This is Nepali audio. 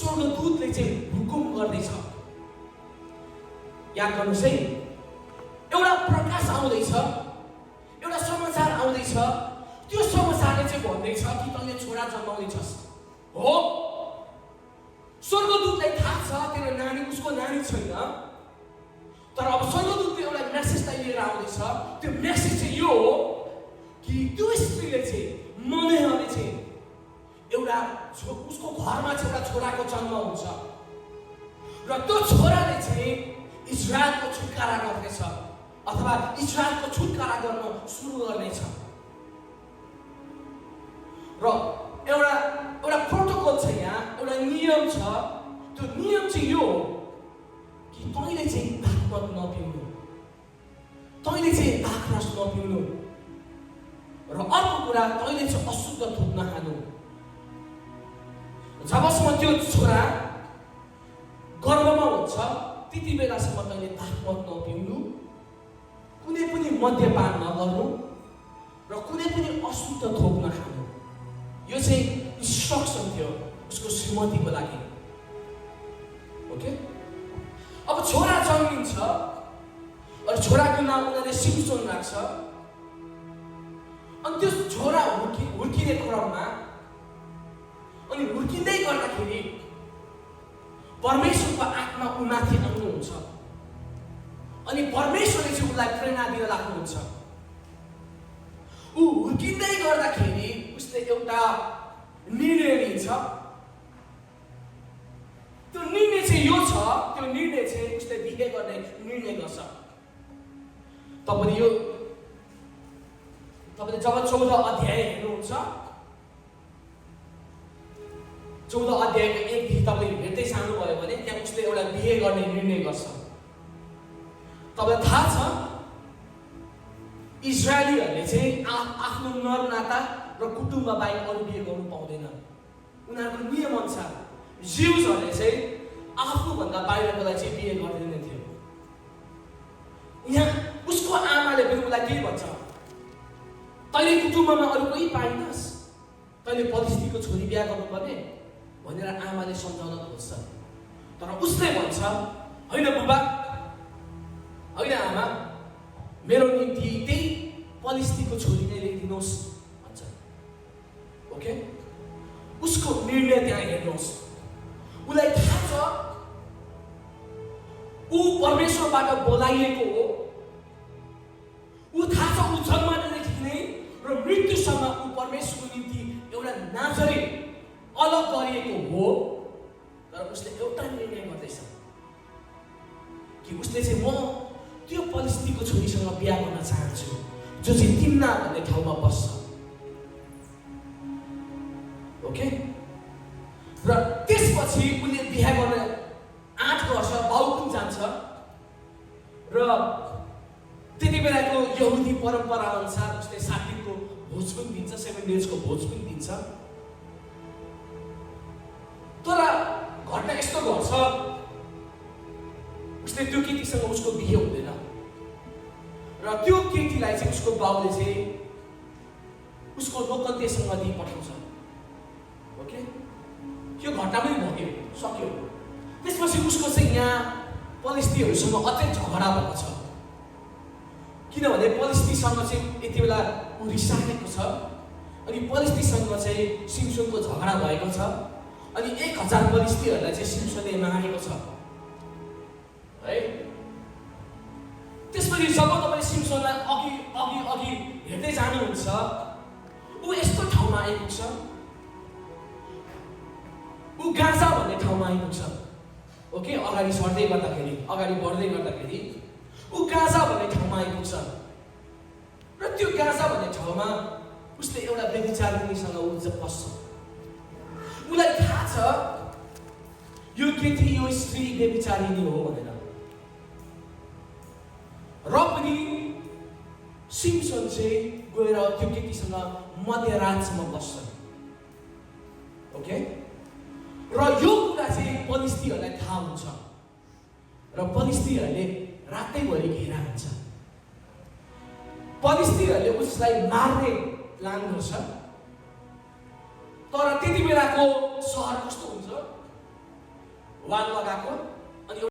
स्वर्गदूतले चाहिँ हुकुम गर्दैछ। याद गर्नुहोस् है, एउटा प्रकाश आउँदैछ, एउटा समाचार आउँदैछ। त्यो समाचारले चाहिँ भन्दैछ कि तैँले छोरा जन्माउँदैछस्। हो, स्वर्गदूतलाई थाहा छ तेरो नानी उसको नानी छैन, तर अब स्वर्गदूतले एउटा मेसेजलाई लिएर आउँदैछ। त्यो मेसेज चाहिँ यो हो कि त्यो स्त्रीले चाहिँ मरियमले चाहिँ एउटा उसको घरमा चाहिँ एउटा छोराको जन्म हुन्छ र त्यो छोराले चाहिँ इजरायलको छुटकारा गर्नेछ अथवा इजरायलको छुटकारा गर्न सुरु गर्नेछ। र एउटा प्रोटोकल छ, यहाँ एउटा नियम छ। त्यो नियम चाहिँ यो हो कि तैँले चाहिँ दाखमत नपिउनु, तैँले चाहिँ दाखरस नपिउनु, र अर्को कुरा तैँले चाहिँ अशुद्ध थोक नखानु। जबसम्म त्यो छोरा गर्भमा हुन्छ त्यति बेलासम्म तैँले दाखमत नपिउनु, कुनै पनि मद्यपान नगर्नु र कुनै पनि अशुद्ध थोक नखानु। यो चाहिँ इन्स्ट्रक्सन थियो उसको श्रीमतीको लागि। ओके, अब छोरा जन्मिन्छ और छोराको नाम उनीहरूले सिम्सोन राख्छ। अनि त्यो छोरा हुर्किने क्रममा अनि हुर्किँदै गर्दाखेरि परमेश्वरको आत्मा उमाथि आउनुहुन्छ अनि परमेश्वरले चाहिँ उसलाई प्रेरणा दिन लाग्नुहुन्छ। ऊ हुर्किँदै गर्दाखेरि उसले एउटा निर्णय लिन्छ। त्यो निर्णय चाहिँ यो छ, त्यो निर्णय चाहिँ उसले बिहे गर्ने निर्णय गर्छ। तपाईँले जब 14 अध्याय हेर्नुहुन्छ, 14 अध्यायको 1 देखि तपाईँले हेर्दै जानुभयो भने त्यहाँ उसले एउटा बिहे गर्ने निर्णय गर्छ। तपाईँलाई थाहा छ इजरायलीहरूले चाहिँ आफ्नो नर नाता र कुटुम्ब बाहेक अरू बिहे गर्नु पाउँदैन। उनीहरूको नियम अनुसार ज्युजहरूले चाहिँ आफूभन्दा बाहिरकोलाई चाहिँ बिहे गर्दैन थियो। यहाँ उसको आमाले पनि उसलाई के भन्छ, तैँले कुटुम्बमा अरू कोही पाइनस्, तैँले पलिस्तीको छोरी बिहा गर्नुपर्ने भनेर आमाले सम्झाउन खोज्छ। तर उसले भन्छ, होइन बुबा, होइन आमा, मेरो निम्ति त्यही पलिस्तीको छोरी नै ल्याइदिनुहोस् भन्छ। ओके, उसको निर्णय त्यहाँ हेर्नुहोस्। उसलाई थाहा छ ऊ परमेश्वरबाट बोलाइएको हो। ऊ थाहा छ ऊ जन्मदेखि नै र मृत्युसम्म ऊ परमेश्वरको निम्ति एउटा नाजरी अलग गरिएको हो। तर उसले एउटा निर्णय गर्दैछ कि उसले चाहिँ म त्यो पलिस्तीको छोरीसँग बिहा गर्न चाहन्छु जो चाहिँ तिम्ना भन्ने ठाउँमा बस्छ। ओके, र त्यसपछि उसले बिहा गर्न 8 वर्ष बाउ पनि जान्छ र त्यति बेलाको यहुदी परम्परा अनुसार उसले 7 दिनको भोज पनि दिन्छ, 7 डेजको भोज पनि दिन्छ। तर घटना यस्तो गर्छ, उसले त्यो केटीसँग उसको बिहे हुँदैन र त्यो केटीलाई चाहिँ उसको बाउले चाहिँ उसको लोकन्तेसँग दिइ पठाउँछ। ओके, यो घटना पनि भयो, सक्यो। त्यसपछि उसको चाहिँ यहाँ पलिस्तीहरूसँग अझै झगडा भएको छ, किनभने पलिस्तीसँग चाहिँ यति बेला ऊ रिसाएको छ अनि पलिस्तीसँग चाहिँ सिम्सोनको झगडा भएको छ अनि 1000 पलिस्तीहरूलाई चाहिँ सिम्सोनले मारेको छ है। त्यसपछि जब तपाईले सिम्सोनलाई अघि हेर्दै जानुहुन्छ, ऊ यस्तो ठाउँमा आइपुग्छ, ऊ गाजा भन्ने ठाउँमा आइपुग्छ। ओके, अगाडि बढ्दै गर्दाखेरि ऊ गाजा भन्ने ठाउँमा आइपुग्छ र त्यो गाजा भन्ने ठाउँमा उसले एउटा व्यभिचारिणीसँग ऊ पस्छ। उसलाई थाहा छ यो केटी, यो स्त्री व्यभिचारिणी हो भनेर। र पनि सिम्सन चाहिँ गएर त्यो केटीसँग मध्यरातसम्म बस्छ। ओके, र यो कुरा चाहिँ पलिस्तीहरूलाई थाहा हुन्छ र पलिस्तीहरूले रातैभरि घेरा हुन्छ। पलिस्तीहरूले उसलाई मार्ने प्लान गर्छ। तर त्यति बेलाको सहर कस्तो हुन्छ, वान लगाएको